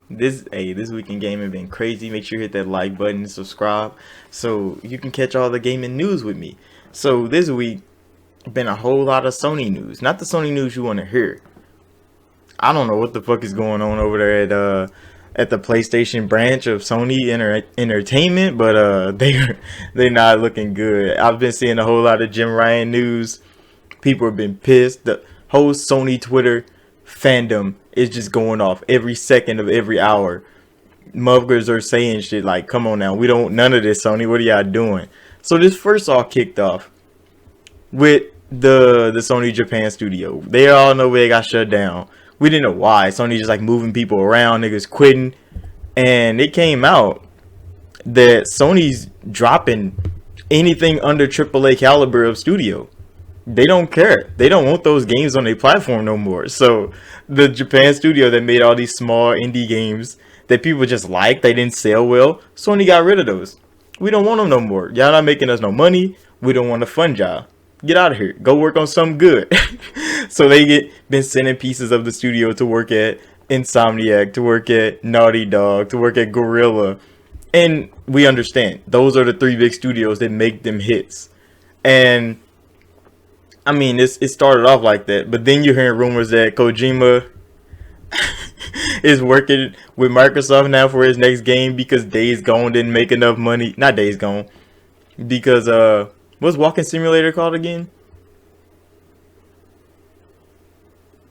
This week in gaming been crazy. Make sure you hit that like button and subscribe so you can catch all the gaming news with me. So this week been a whole lot of Sony news. Not the Sony news you want to hear. I don't know what the fuck is going on over there at the PlayStation branch of Sony Entertainment, but they're not looking good. I've been seeing a whole lot of Jim Ryan news. People have been pissed. The whole Sony Twitter fandom is just going off every second of every hour. Muggers are saying shit like, "Come on now, we don't none of this, Sony. What are y'all doing?" So this first all kicked off with the Sony Japan studio. They all know they got shut down. We didn't know why. Sony just like moving people around, niggas quitting, and it came out that Sony's dropping anything under AAA caliber of studio. They don't care. They don't want those games on their platform no more. So the Japan studio that made all these small indie games that people just liked, they didn't sell well, Sony got rid of those. We don't want them no more. Y'all not making us no money. We don't want to fund y'all. Get out of here. Go work on something good. So they been sending pieces of the studio to work at Insomniac, to work at Naughty Dog, to work at Gorilla. And we understand. Those are the three big studios that make them hits. And I mean, it started off like that, but then you're hearing rumors that Kojima is working with Microsoft now for his next game because Days Gone didn't make enough money. Not Days Gone, because what's Walking Simulator called again?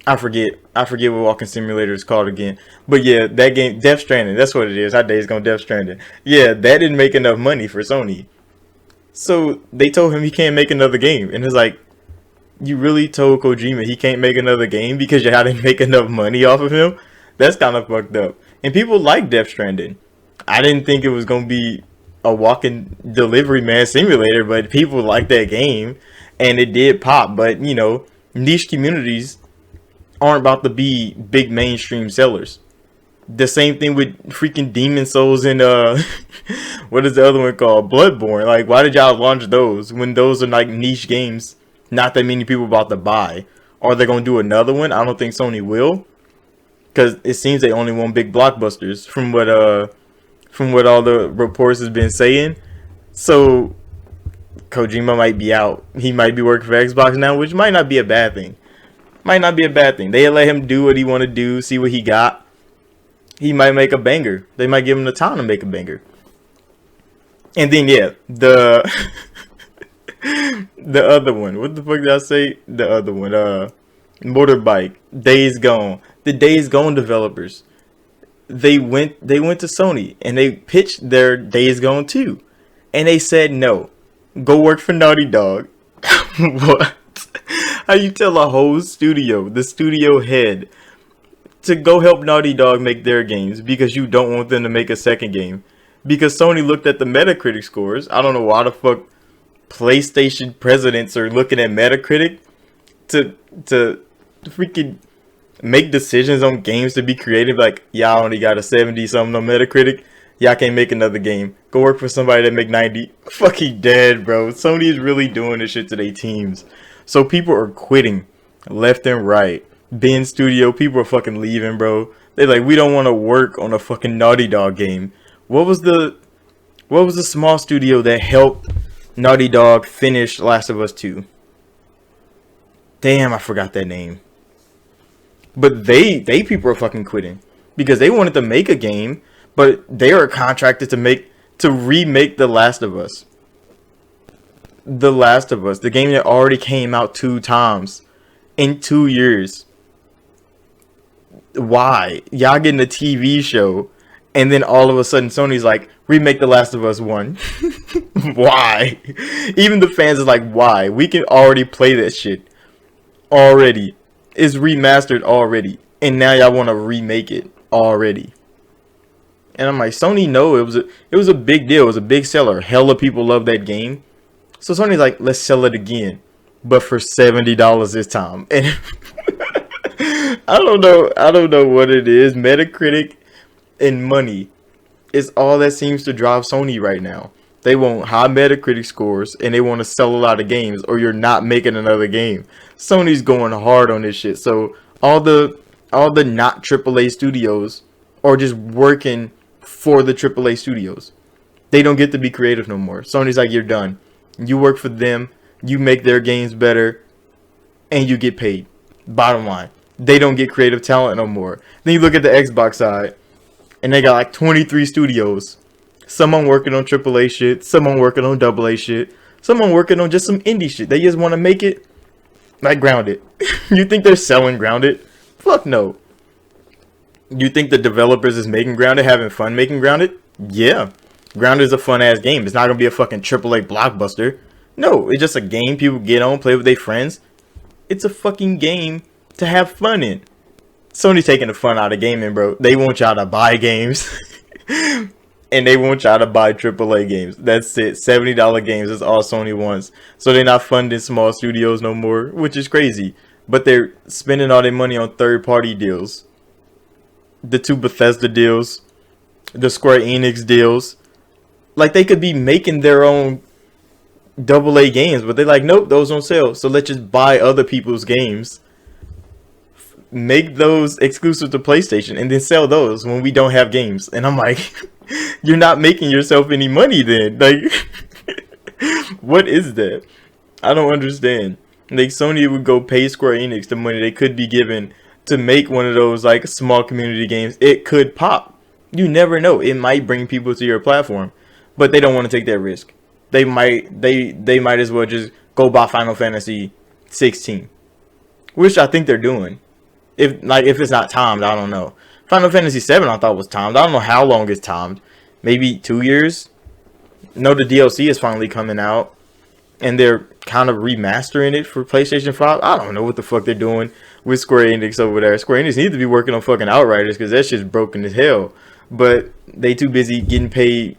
I forget. I forget what Walking Simulator is called again. But yeah, that game, Death Stranding. That's what it is. Not Days Gone, Death Stranding. Yeah, that didn't make enough money for Sony. So they told him he can't make another game, and it's like, you really told Kojima he can't make another game because y'all didn't make enough money off of him? That's kind of fucked up. And people like Death Stranding. I didn't think it was going to be a walking delivery man simulator, but people like that game and it did pop. But, you know, niche communities aren't about to be big mainstream sellers. The same thing with freaking Demon Souls and what is the other one called? Bloodborne. Like, why did y'all launch those when those are like niche games? Not that many people about to buy. Are they gonna do another one? I don't think Sony will, because it seems they only want big blockbusters from what all the reports has been saying. So Kojima might be out. He might be working for Xbox now, which might not be a bad thing. Might not be a bad thing. They let him do what he want to do, see what he got. He might make a banger. They might give him the time to make a banger. And then yeah, the other one. What the fuck did I say? The other one. Motorbike. Days Gone. The Days Gone developers. They went to Sony and they pitched their Days Gone 2. And they said no. Go work for Naughty Dog. What? How you tell a whole studio, the studio head, to go help Naughty Dog make their games because you don't want them to make a second game? Because Sony looked at the Metacritic scores. I don't know why the fuck PlayStation presidents are looking at Metacritic to freaking make decisions on games to be creative. Like, y'all only got a 70 something on Metacritic. Y'all can't make another game. Go work for somebody that make 90. Fucking dead, bro. Sony is really doing this shit to their teams. So people are quitting left and right. Ben Studio, people are fucking leaving, bro. They're like, we don't want to work on a fucking Naughty Dog game. What was the small studio that helped Naughty Dog finish Last of Us 2? Damn, I forgot that name. But they people are fucking quitting because they wanted to make a game, but they are contracted to remake The Last of Us. The Last of Us, the game that already came out 2 times in 2 years. Why? Y'all getting a TV show, and then all of a sudden Sony's like, remake The Last of Us 1. Why? Even the fans are like, why? We can already play that shit. Already. It's remastered already. And now y'all want to remake it already. And I'm like, Sony, no, it was a big deal. It was a big seller. Hella people love that game. So Sony's like, let's sell it again, but for $70 this time. And I don't know what it is. Metacritic and money is all that seems to drive Sony right now. They want high Metacritic scores and they want to sell a lot of games, or you're not making another game. Sony's going hard on this shit. So all the not AAA studios are just working for the AAA studios. They don't get to be creative no more. Sony's like, you're done. You work for them, you make their games better, and you get paid. Bottom line. They don't get creative talent no more. Then you look at the Xbox side, and they got like 23 studios. Someone working on AAA shit, someone working on AA shit, someone working on just some indie shit. They just want to make it like Grounded. You think they're selling Grounded? Fuck no. You think the developers is making Grounded, having fun making Grounded? Yeah. Grounded is a fun ass game. It's not gonna be a fucking AAA blockbuster. No, it's just a game people get on, play with their friends. It's a fucking game to have fun in. Sony's taking the fun out of gaming, bro. They want y'all to buy games. And they want y'all to buy AAA games. That's it. $70 games is all Sony wants. So they're not funding small studios no more, which is crazy. But they're spending all their money on third-party deals. The 2 Bethesda deals. The Square Enix deals. Like, they could be making their own AA games, but they're like, nope, those don't sell. So let's just buy other people's games. Make those exclusive to PlayStation and then sell those when we don't have games. And I'm like, you're not making yourself any money then. Like, what is that? I don't understand. Like, Sony would go pay Square Enix the money they could be given to make one of those like small community games. It could pop. You never know. It might bring people to your platform, but they don't want to take that risk. They might as well just go buy Final Fantasy 16, which I think they're doing. If it's not timed, I don't know. Final Fantasy 7 I thought was timed. I don't know how long it's timed. Maybe 2 years. No, the DLC is finally coming out, and they're kind of remastering it for PlayStation 5. I don't know what the fuck they're doing with Square Enix over there. Square Enix needs to be working on fucking Outriders because that shit's broken as hell. But they too busy getting paid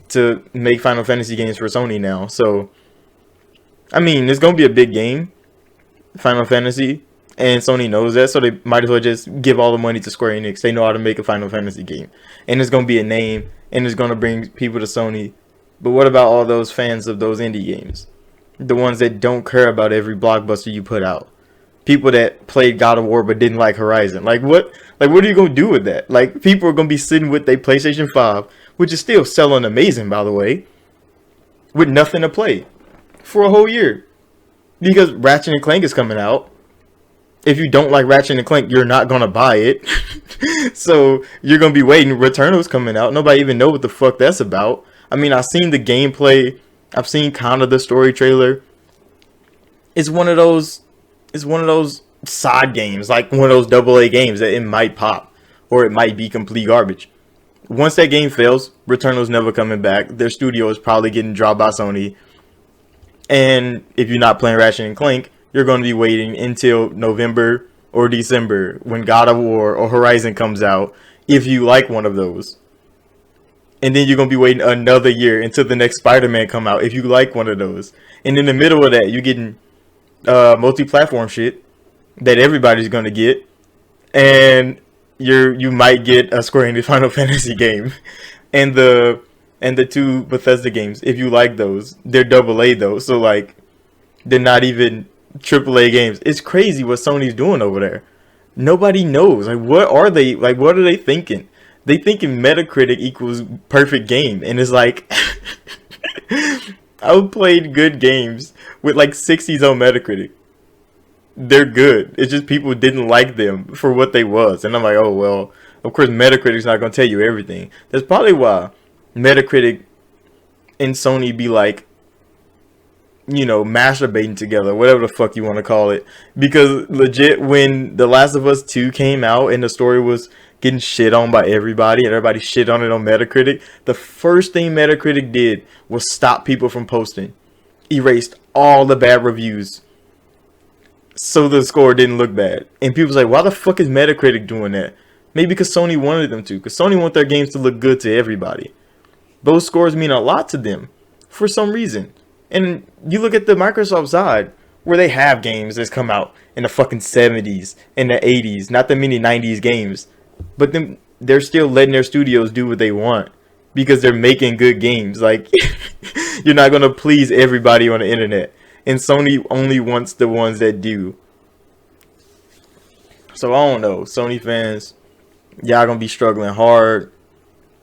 to make Final Fantasy games for Sony now. So, I mean, it's going to be a big game, Final Fantasy, and Sony knows that, so they might as well just give all the money to Square Enix. They know how to make a Final Fantasy game. And it's going to be a name, and it's going to bring people to Sony. But what about all those fans of those indie games? The ones that don't care about every blockbuster you put out. People that played God of War but didn't like Horizon. Like, what are you going to do with that? Like, people are going to be sitting with their PlayStation 5, which is still selling amazing, by the way, with nothing to play for a whole year. Because Ratchet and Clank is coming out. If you don't like Ratchet and Clank, you're not going to buy it. So you're going to be waiting. Returnal's coming out. Nobody even know what the fuck that's about. I mean, I've seen the gameplay. I've seen kind of the story trailer. It's one of those side games, like one of those AA games that it might pop. Or it might be complete garbage. Once that game fails, Returnal's never coming back. Their studio is probably getting dropped by Sony. And if you're not playing Ratchet and Clank, you're going to be waiting until November or December when God of War or Horizon comes out, if you like one of those. And then you're going to be waiting another year until the next Spider-Man come out, if you like one of those. And in the middle of that, you're getting multi-platform shit that everybody's going to get. And you might get a Square Enix Final Fantasy game. And the 2 Bethesda games, if you like those. They're AA though, so like, they're not even AAA games. It's crazy what Sony's doing over there. Nobody knows. Like, what are they thinking? They thinking Metacritic equals perfect game, and it's like, I've played good games with like 60s on Metacritic. They're good. It's just people didn't like them for what they was, and I'm like, oh well. Of course, Metacritic's not gonna tell you everything. That's probably why Metacritic and Sony be like, you know, masturbating together, whatever the fuck you want to call it. Because legit, when The Last of Us 2 came out and the story was getting shit on by everybody and everybody shit on it on Metacritic, the first thing Metacritic did was stop people from posting. Erased all the bad reviews so the score didn't look bad. And people's like, why the fuck is Metacritic doing that? Maybe because Sony wanted them to. Because Sony want their games to look good to everybody. Those scores mean a lot to them for some reason. And you look at the Microsoft side, where they have games that's come out in the fucking 70s and the 80s, not that many 90s games, but then they're still letting their studios do what they want because they're making good games. Like, you're not going to please everybody on the internet, and Sony only wants the ones that do. So I don't know, Sony fans, Y'all gonna be struggling hard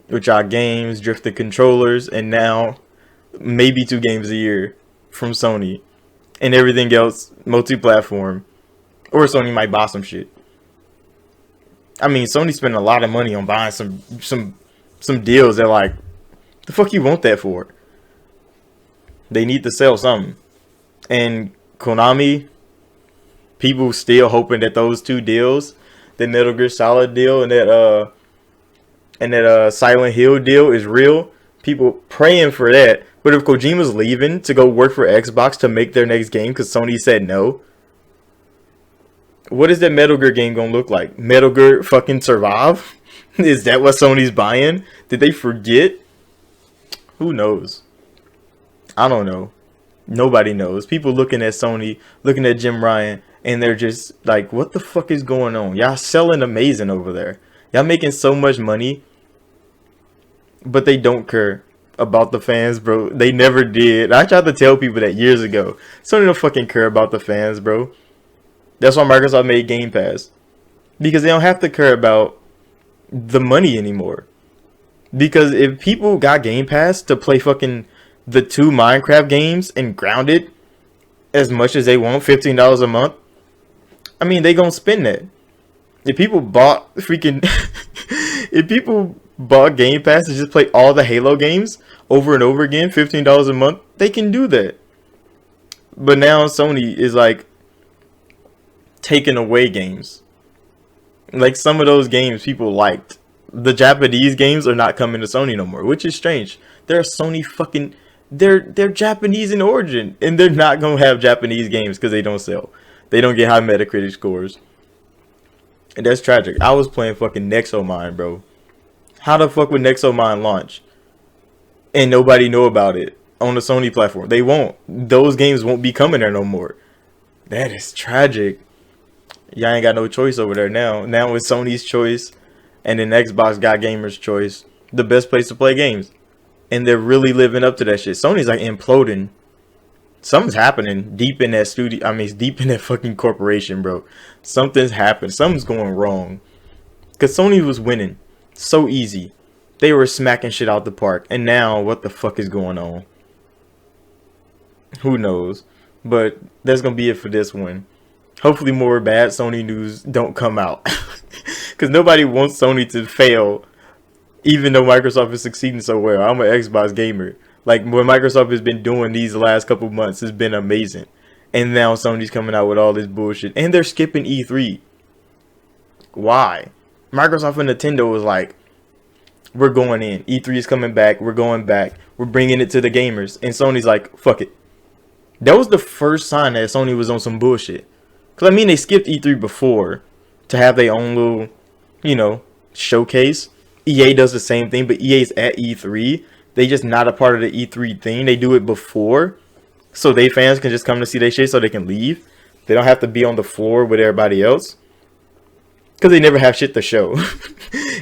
with y'all games, drifted controllers, and now maybe 2 games a year from Sony, and everything else multi-platform. Or Sony might buy some shit. I mean, Sony spent a lot of money on buying some deals that, like, the fuck you want that for? They need to sell something. And Konami, people still hoping that those 2 deals, the Metal Gear Solid deal and that Silent Hill deal, is real. People praying for that. But if Kojima's leaving to go work for Xbox to make their next game because Sony said no, what is that Metal Gear game gonna look like? Metal Gear fucking Survive? Is that what Sony's buying? Did they forget? Who knows? I don't know. Nobody knows. People looking at Sony, looking at Jim Ryan, and they're just like, what the fuck is going on? Y'all selling amazing over there. Y'all making so much money, but they don't care about the fans, bro. They never did. I tried to tell people that years ago. Sony don't fucking care about the fans, bro. That's why Microsoft made Game Pass. Because they don't have to care about the money anymore. Because if people got Game Pass to play fucking the 2 Minecraft games and Grounded as much as they want, $15 a month, I mean, they gonna spend that. If people bought freaking if people bought Game Pass to just play all the Halo games over and over again, $15 a month, they can do that. But now Sony is like taking away games. Like, some of those games people liked. The Japanese games are not coming to Sony no more, which is strange. They're Sony fucking, they're Japanese in origin, and they're not gonna have Japanese games because they don't sell. They don't get high Metacritic scores. And that's tragic. I was playing fucking Nexomine, bro. How the fuck would Nexomine launch and nobody know about it on the Sony platform? They won't. Those games won't be coming there no more. That is tragic. Y'all ain't got no choice over there now. Now it's Sony's choice, and then Xbox got gamers' choice. The best place to play games. And they're really living up to that shit. Sony's like imploding. Something's happening deep in that studio. I mean, it's deep in that fucking corporation, bro. Something's happened. Something's going wrong. Because Sony was winning so easy. They were smacking shit out the park. And now, what the fuck is going on? Who knows? But that's going to be it for this one. Hopefully more bad Sony news don't come out. Because nobody wants Sony to fail. Even though Microsoft is succeeding so well. I'm an Xbox gamer. Like, what Microsoft has been doing these last couple months has been amazing. And now Sony's coming out with all this bullshit. And they're skipping E3. Why? Microsoft and Nintendo was like, we're going in. E3 is coming back. We're going back. We're bringing it to the gamers. And Sony's like, fuck it. That was the first sign that Sony was on some bullshit. Because, I mean, they skipped E3 before to have their own little, you know, showcase. EA does the same thing, but EA's at E3. They just not a part of the E3 thing. They do it before, so they fans can just come to see their shit so they can leave. They don't have to be on the floor with everybody else. Because they never have shit to show.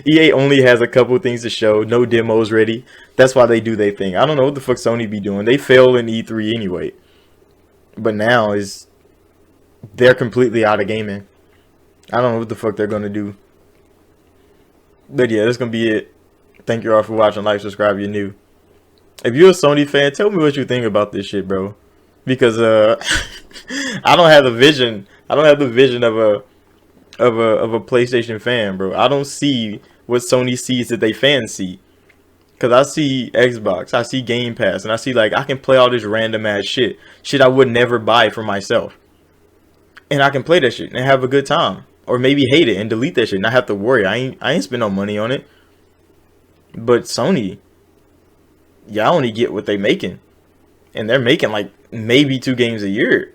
EA only has a couple things to show. No demos ready. That's why they do their thing. I don't know what the fuck Sony be doing. They fail in E3 anyway. But now they're completely out of gaming. I don't know what the fuck they're going to do. But yeah, that's going to be it. Thank you all for watching. Like, subscribe if you're new. If you're a Sony fan, tell me what you think about this shit, bro. Because I don't have the vision. I don't have the vision of a PlayStation fan, bro. I don't see what Sony sees that they fans see. Cause I see Xbox, I see Game Pass, and I see like I can play all this random ass shit I would never buy for myself, and I can play that shit and have a good time, or maybe hate it and delete that shit and not have to worry. I ain't spend no money on it. But Sony, y'all only get what they making, and they're making like maybe 2 games a year.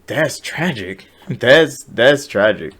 That's tragic. That's tragic.